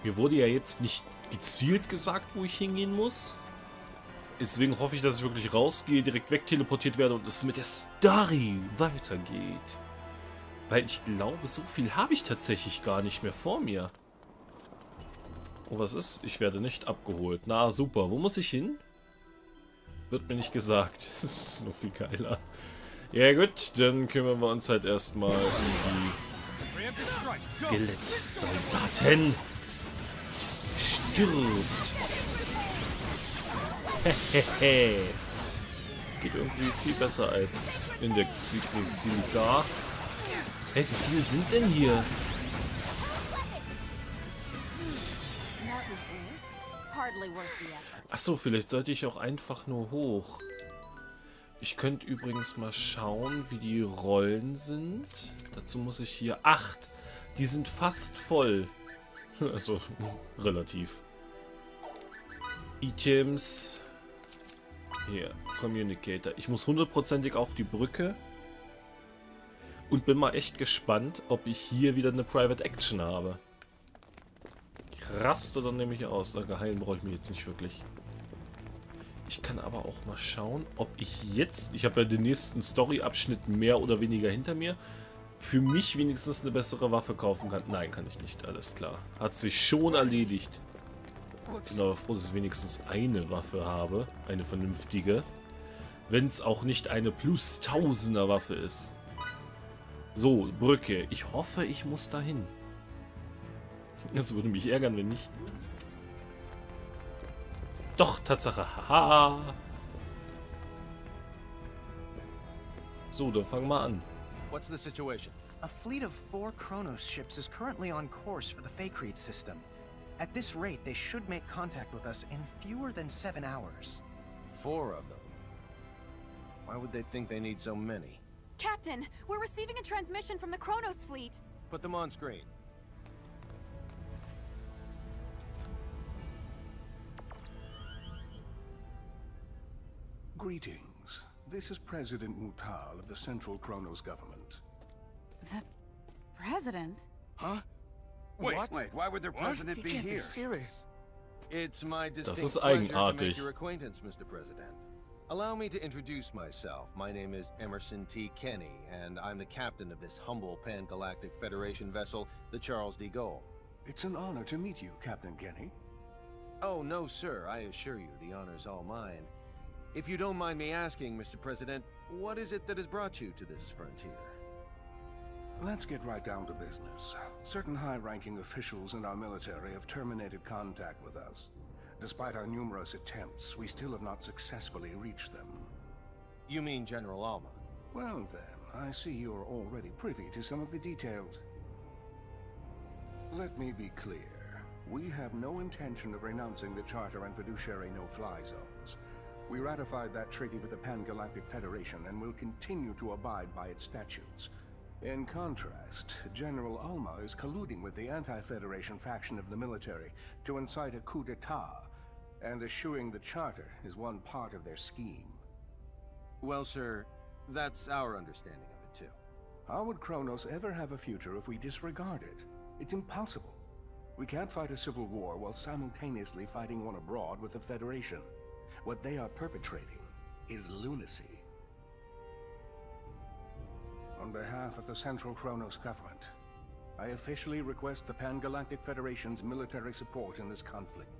Mir wurde ja jetzt nicht gezielt gesagt, wo ich hingehen muss. Deswegen hoffe ich, dass ich wirklich rausgehe, direkt wegteleportiert werde und es mit der Story weitergeht. Weil ich glaube, so viel habe ich tatsächlich gar nicht mehr vor mir. Oh, was ist? Ich werde nicht abgeholt. Na, super. Wo muss ich hin? Wird mir nicht gesagt. Das ist noch viel geiler. Ja gut, dann kümmern wir uns halt erstmal um die Skelettsoldaten. Stirbt. Hehehe. Geht irgendwie viel besser als Index Sigma. Hey, wie viele sind denn hier? Achso, vielleicht sollte ich auch einfach nur hoch. Ich könnte übrigens mal schauen, wie die Rollen sind. Dazu muss ich hier... 8. Die sind fast voll. Also, relativ. Items. Hier, Communicator. Ich muss 100%ig auf die Brücke. Und bin mal echt gespannt, ob ich hier wieder eine Private Action habe. Ich raste dann nämlich aus. Geheilen brauche ich mir jetzt nicht wirklich. Ich kann aber auch mal schauen, ob ich jetzt... Ich habe ja den nächsten Story-Abschnitt mehr oder weniger hinter mir. Für mich wenigstens eine bessere Waffe kaufen kann. Nein, kann ich nicht. Alles klar. Hat sich schon erledigt. Bin aber froh, dass ich wenigstens eine Waffe habe. Eine vernünftige. Wenn es auch nicht eine plus 1000er Waffe ist. So, Brücke. Ich hoffe, ich muss dahin. Das würde mich ärgern, wenn nicht. Doch, Tatsache. Haha. So, dann fangen wir an. What's the situation? A fleet of 4 Kronos ships is currently on course for the Faithlessness system. At this rate, they should make contact with us in fewer than 7 hours. 4 of them. Why would they think they need so many? Captain, we're receiving a transmission from the Kronos fleet. Put them on screen. Greetings. This is President Mutal of the Central Kronos government. The president? Huh? Wait, why would their president be here? Serious. It's my distinct ist pleasure to eigenartig. make your acquaintance, Mr. President. Allow me to introduce myself. My name is Emerson T. Kenny, and I'm the captain of this humble Pan-Galactic Federation vessel, the Charles de Gaulle. It's an honor to meet you, Captain Kenny. Oh, no, sir. I assure you, the honor's all mine. If you don't mind me asking, Mr. President, what is it that has brought you to this frontier? Let's get right down to business. Certain high-ranking officials in our military have terminated contact with us. Despite our numerous attempts, we still have not successfully reached them. You mean General Alma? Well then, I see you're already privy to some of the details. Let me be clear. We have no intention of renouncing the Charter and fiduciary no-fly zones. We ratified that treaty with the Pan-Galactic Federation and will continue to abide by its statutes. In contrast, General Alma is colluding with the anti-Federation faction of the military to incite a coup d'etat, and eschewing the Charter is one part of their scheme. Well, sir, that's our understanding of it, too. How would Kronos ever have a future if we disregard it? It's impossible. We can't fight a civil war while simultaneously fighting one abroad with the Federation. What they are perpetrating is lunacy. On behalf of the Central Kronos government, I officially request the Pan-Galactic Federation's military support in this conflict.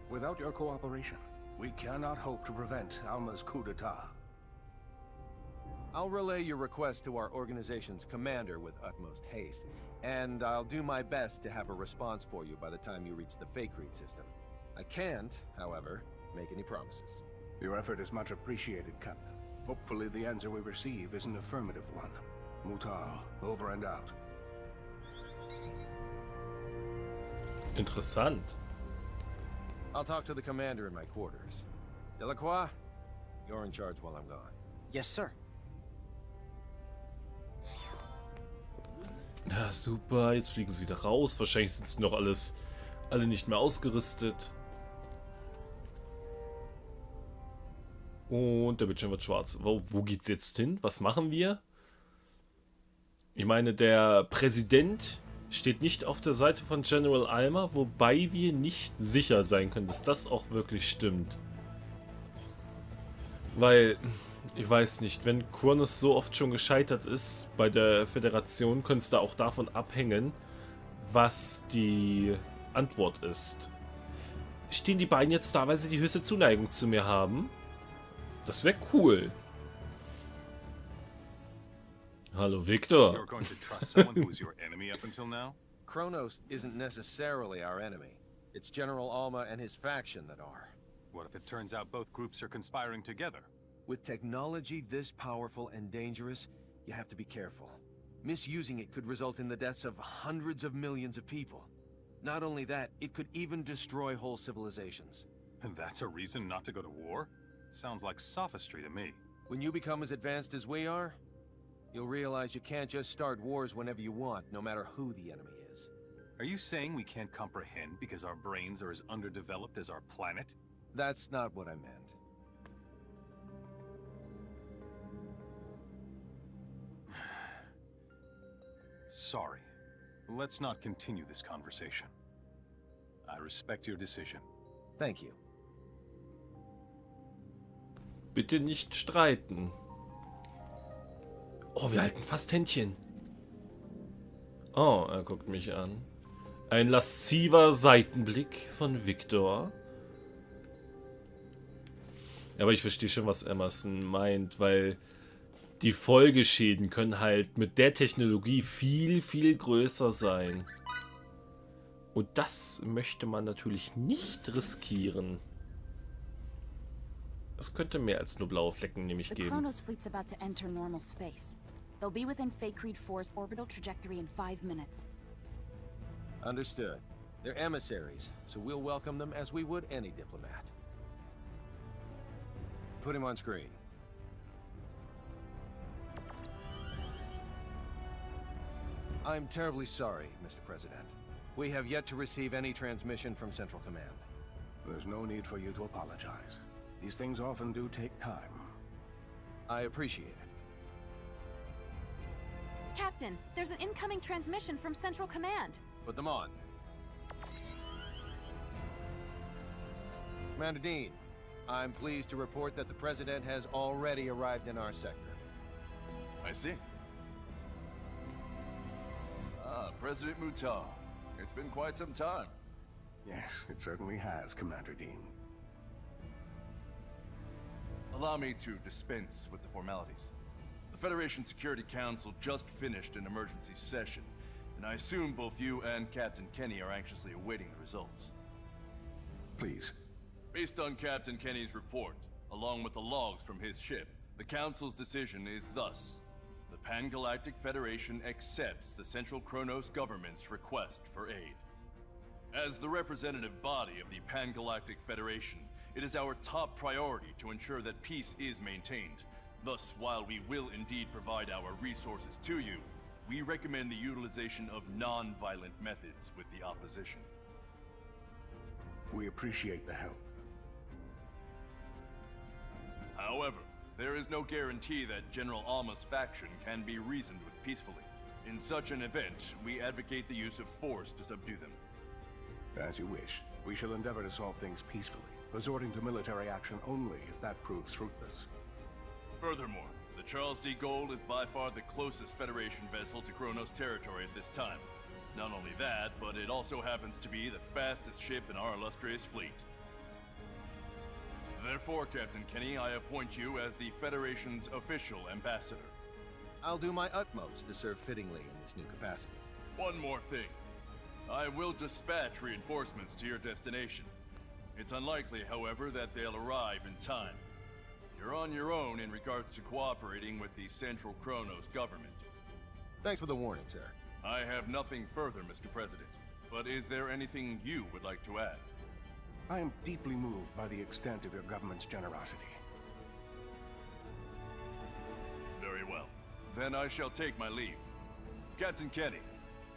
Without your cooperation, we cannot hope to prevent Alma's coup d'etat. I'll relay your request to our organization's commander with utmost haste, and I'll do my best to have a response for you by the time you reach the Faithlessness system. I can't, however, make any promises. Your effort is much appreciated, Captain. Hopefully the answer we receive is an affirmative one. Mutal, over and out. Interessant. I'll talk to the commander in my quarters. Delacroix, you're in charge while I'm gone. Yes, sir. Ja, super. Jetzt fliegen sie wieder raus. Wahrscheinlich sind sie noch alle nicht mehr ausgerüstet. Und der Bildschirm wird schwarz. Wo geht's jetzt hin? Was machen wir? Ich meine, der Präsident Steht nicht auf der Seite von General Alma, wobei wir nicht sicher sein können, dass das auch wirklich stimmt. Weil, ich weiß nicht, wenn Kronos so oft schon gescheitert ist bei der Föderation, könnte es da auch davon abhängen, was die Antwort ist. Stehen die beiden jetzt da, weil sie die höchste Zuneigung zu mir haben? Das wäre cool. Hallo Victor. You're going to trust someone who was your enemy up until now? Kronos isn't necessarily our enemy. It's General Alma and his faction that are. What if it turns out both groups are conspiring together? With technology this powerful and dangerous, you have to be careful. Misusing it could result in the deaths of hundreds of millions of people. Not only that, it could even destroy whole civilizations. And that's a reason not to go to war? Sounds like sophistry to me. When you become as advanced as we are, you'll realize you can't just start wars whenever you want, no matter who the enemy is. Are you saying we can't comprehend because our brains are as underdeveloped as our planet? That's not what I meant. Sorry. Let's not continue this conversation. I respect your decision. Thank you. Bitte nicht streiten. Oh, wir halten fast Händchen. Oh, er guckt mich an. Ein lasziver Seitenblick von Victor. Aber ich verstehe schon, was Emerson meint, weil die Folgeschäden können halt mit der Technologie viel, viel größer sein. Und das möchte man natürlich nicht riskieren. Es könnte mehr als nur blaue Flecken nämlich The geben. Kronos fleet's about to enter normal space. They'll be within Fake 4's orbital trajectory in 5 minutes. Understood. They're emissaries, so we'll welcome them as we would any diplomat. Put him on screen. I'm terribly sorry, Mr. President. We have yet to receive any transmission from Central Command. There's no need for you to apologize. These things often do take time. I appreciate it. Captain, there's an incoming transmission from Central Command. Put them on. Commander Dean, I'm pleased to report that the President has already arrived in our sector. I see. President Mutar. It's been quite some time. Yes, it certainly has, Commander Dean. Allow me to dispense with the formalities. The Federation Security Council just finished an emergency session, and I assume both you and Captain Kenny are anxiously awaiting the results. Please. Based on Captain Kenny's report, along with the logs from his ship, the Council's decision is thus. The Pan-Galactic Federation accepts the Central Kronos government's request for aid. As the representative body of the Pan-Galactic Federation, it is our top priority to ensure that peace is maintained. Thus, while we will indeed provide our resources to you, we recommend the utilization of non-violent methods with the opposition. We appreciate the help. However, there is no guarantee that General Alma's faction can be reasoned with peacefully. In such an event, we advocate the use of force to subdue them. As you wish. We shall endeavor to solve things peacefully, resorting to military action only if that proves fruitless. Furthermore, the Charles D. Gold is by far the closest Federation vessel to Kronos territory at this time. Not only that, but it also happens to be the fastest ship in our illustrious fleet. Therefore, Captain Kenny, I appoint you as the Federation's official ambassador. I'll do my utmost to serve fittingly in this new capacity. One more thing. I will dispatch reinforcements to your destination. It's unlikely, however, that they'll arrive in time. You're on your own in regards to cooperating with the Central Kronos government. Thanks for the warning, sir. I have nothing further, Mr. President. But is there anything you would like to add? I am deeply moved by the extent of your government's generosity. Very well. Then I shall take my leave. Captain Kenny,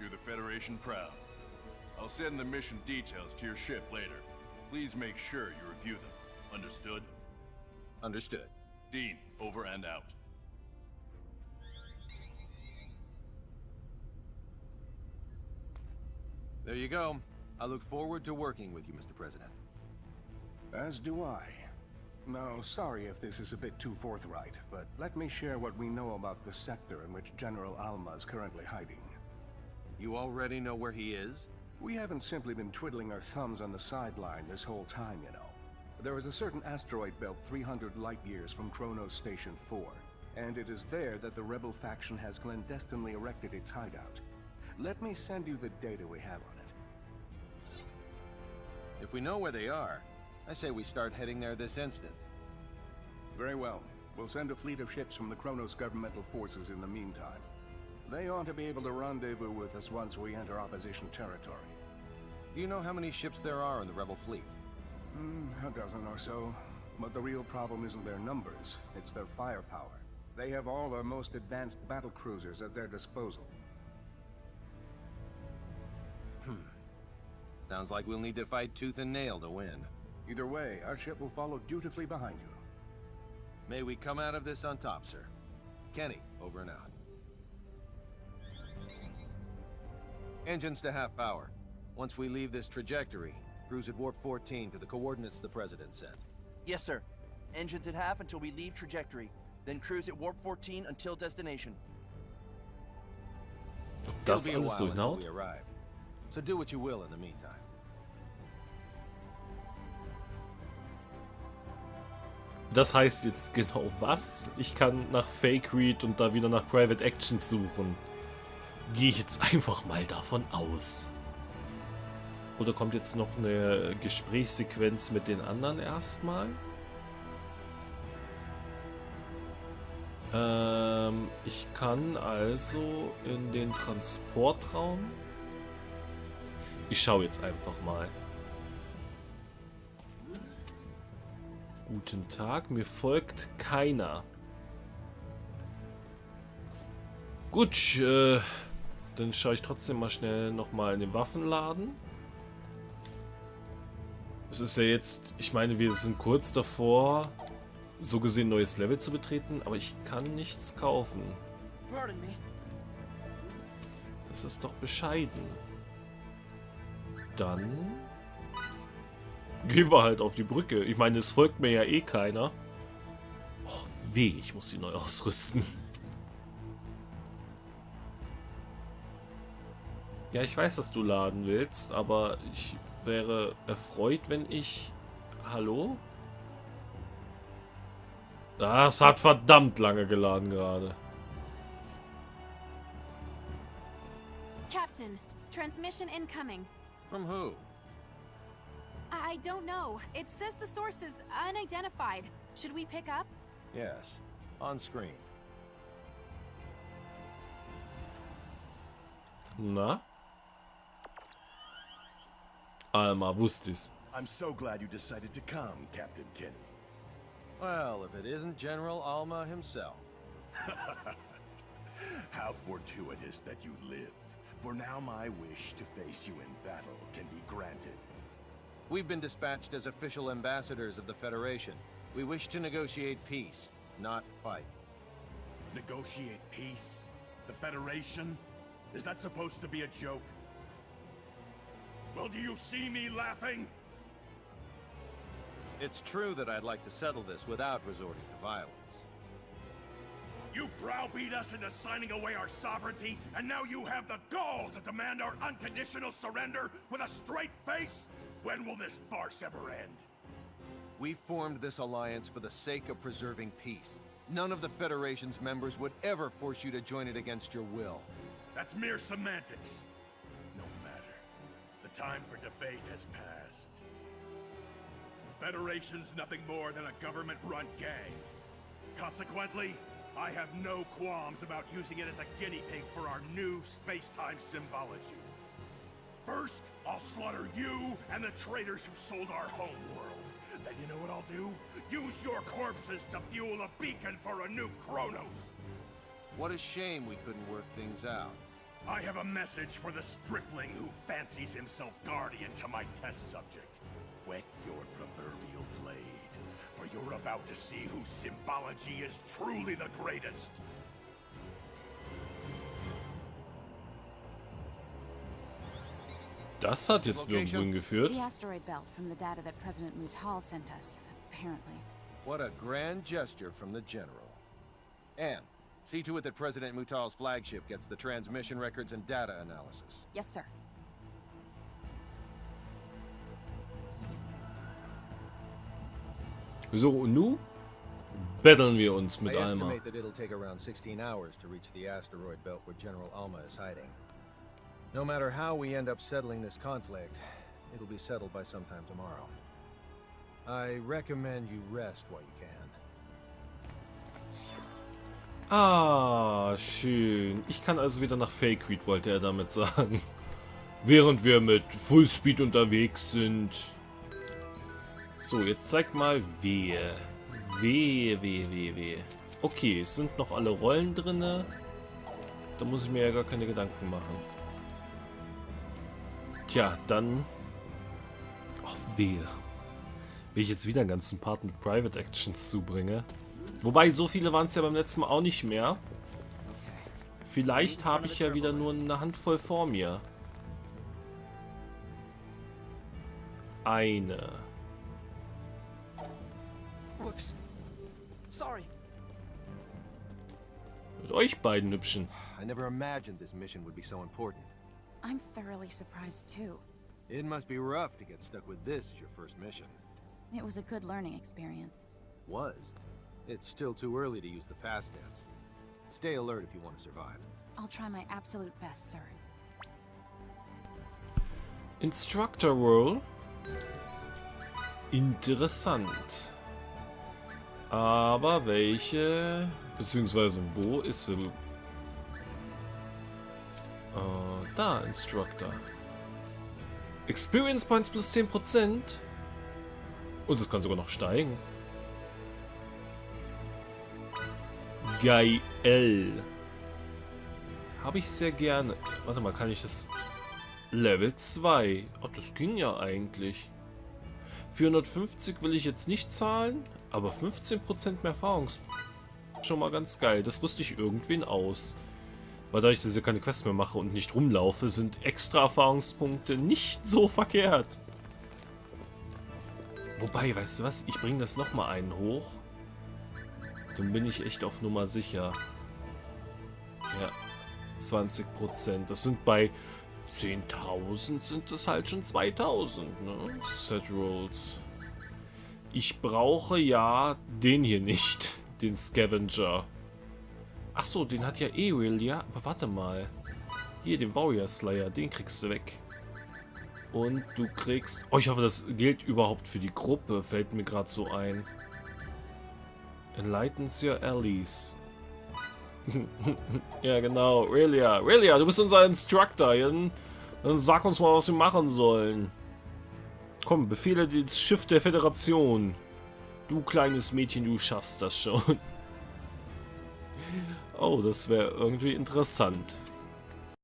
do the Federation proud. I'll send the mission details to your ship later. Please make sure you review them. Understood? Understood. Dean, over and out. There you go. I look forward to working with you, Mr. President. As do I. Now, sorry if this is a bit too forthright, but let me share what we know about the sector in which General Alma is currently hiding. You already know where he is? We haven't simply been twiddling our thumbs on the sideline this whole time, you know. There is a certain asteroid belt 300 light-years from Kronos Station 4, and it is there that the rebel faction has clandestinely erected its hideout. Let me send you the data we have on it. If we know where they are, I say we start heading there this instant. Very well. We'll send a fleet of ships from the Kronos governmental forces in the meantime. They ought to be able to rendezvous with us once we enter opposition territory. Do you know how many ships there are in the rebel fleet? A dozen or so. But the real problem isn't their numbers, it's their firepower. They have all our most advanced battle cruisers at their disposal. Sounds like we'll need to fight tooth and nail to win. Either way, our ship will follow dutifully behind you. May we come out of this on top, sir. Kenny, over and out. Engines to half power. Once we leave this trajectory, cruise at warp 14 to the coordinates the President sent. Yes, sir. Engines at half until we leave trajectory. Then cruise at warp 14 until destination. Das It'll be a alles so while until hinhaut? we arrive. So do what you will in the meantime. Das heißt jetzt genau was? Ich kann nach Fake Read und da wieder nach Private Actions suchen. Gehe ich jetzt einfach mal davon aus. Oder kommt jetzt noch eine Gesprächssequenz mit den anderen erstmal? Ich kann also in den Transportraum. Ich schaue jetzt einfach mal. Guten Tag, mir folgt keiner. Gut, dann schaue ich trotzdem mal schnell nochmal in den Waffenladen. Es ist ja jetzt, ich meine, wir sind kurz davor, so gesehen ein neues Level zu betreten, aber ich kann nichts kaufen. Das ist doch bescheiden. Dann gehen wir halt auf die Brücke. Ich meine, es folgt mir ja eh keiner. Oh, weh, ich muss sie neu ausrüsten. Ja, ich weiß, dass du laden willst, aber ich wäre erfreut, wenn ich... Hallo? Das hat verdammt lange geladen gerade. Captain, transmission incoming. From who? I don't know. It says the source is unidentified. Should we pick up? Yes, on screen. Na? Alma, wusste es. I'm so glad you decided to come, Captain Kenny. Well, if it isn't General Alma himself. How fortuitous that you live, for now my wish to face you in battle can be granted. We've been dispatched as official ambassadors of the Federation. We wish to negotiate peace, not fight. Negotiate peace? The Federation? Is that supposed to be a joke? Well, do you see me laughing? It's true that I'd like to settle this without resorting to violence. You browbeat us into signing away our sovereignty, and now you have the gall to demand our unconditional surrender with a straight face? When will this farce ever end? We formed this alliance for the sake of preserving peace. None of the Federation's members would ever force you to join it against your will. That's mere semantics. No matter. The time for debate has passed. The Federation's nothing more than a government-run gang. Consequently, I have no qualms about using it as a guinea pig for our new space-time symbology. First, I'll slaughter you and the traitors who sold our home world. Then you know what I'll do? Use your corpses to fuel a beacon for a new Kronos. What a shame we couldn't work things out. I have a message for the stripling who fancies himself guardian to my test subject. Wet your proverbial blade, for you're about to see whose symbology is truly the greatest. Das hat jetzt nirgendwo geführt. The asteroid belt from the data that President Mutal sent us, apparently. What a grand gesture from the General. And see to it that President Mutal's flagship gets the transmission records and data analysis. Yes, sir. So, und nun betteln wir uns mit I Alma. estimate that it'll take around 16 hours to reach the asteroid belt where General Alma is hiding. No matter how we end up settling this conflict, it'll be settled by sometime tomorrow. I recommend you rest while you can. Ah, schön. Ich kann also wieder nach Fakereed, wollte er damit sagen. Während wir mit Fullspeed unterwegs sind. So, jetzt zeig mal Wehe. Wehe. Okay, es sind noch alle Rollen drinne. Da muss ich mir ja gar keine Gedanken machen. Tja, dann... Ach, wehe. Wenn ich jetzt wieder einen ganzen Part mit Private Actions zubringe. Wobei, so viele waren es ja beim letzten Mal auch nicht mehr. Vielleicht habe ich ja wieder nur eine Handvoll vor mir. Eine. Whoops. Sorry. Mit euch beiden Hübschen. I never imagined this mission would be so important. I'm thoroughly surprised, too. It must be rough to get stuck with this as your first mission. It was a good learning experience. Was. It's still too early to use the past tense. Stay alert if you want to survive. I'll try my absolute best, sir. Instructor Roll. Interessant. Aber welche... Beziehungsweise wo ist sie? Da, Instructor. Experience Points plus 10%. Und es kann sogar noch steigen. Geil. Habe ich sehr gerne. Warte mal, kann ich das... Level 2. Oh, das ging ja eigentlich. 450 will ich jetzt nicht zahlen, aber 15% mehr Erfahrungspunkte. Schon mal ganz geil. Das rüste ich irgendwen aus. Weil dadurch, dass ich keine Quests mehr mache und nicht rumlaufe, sind extra Erfahrungspunkte nicht so verkehrt. Wobei, weißt du was? Ich bringe das nochmal einen hoch. Dann bin ich echt auf Nummer sicher. Ja, 20%. Das sind bei 10.000 sind das halt schon 2.000, ne? Set Rolls. Ich brauche ja den hier nicht. Den Scavenger. Achso, den hat ja ja. Aber warte mal. Hier, den Warrior Slayer. Den kriegst du weg. Und du kriegst... Oh, ich hoffe, das gilt überhaupt für die Gruppe. Fällt mir gerade so ein. Enlightens your allies. Ja, genau. Aurelia, du bist unser Instructor. Dann sag uns mal, was wir machen sollen. Komm, befehle das Schiff der Föderation. Du kleines Mädchen, du schaffst das schon. Oh, das wäre irgendwie interessant.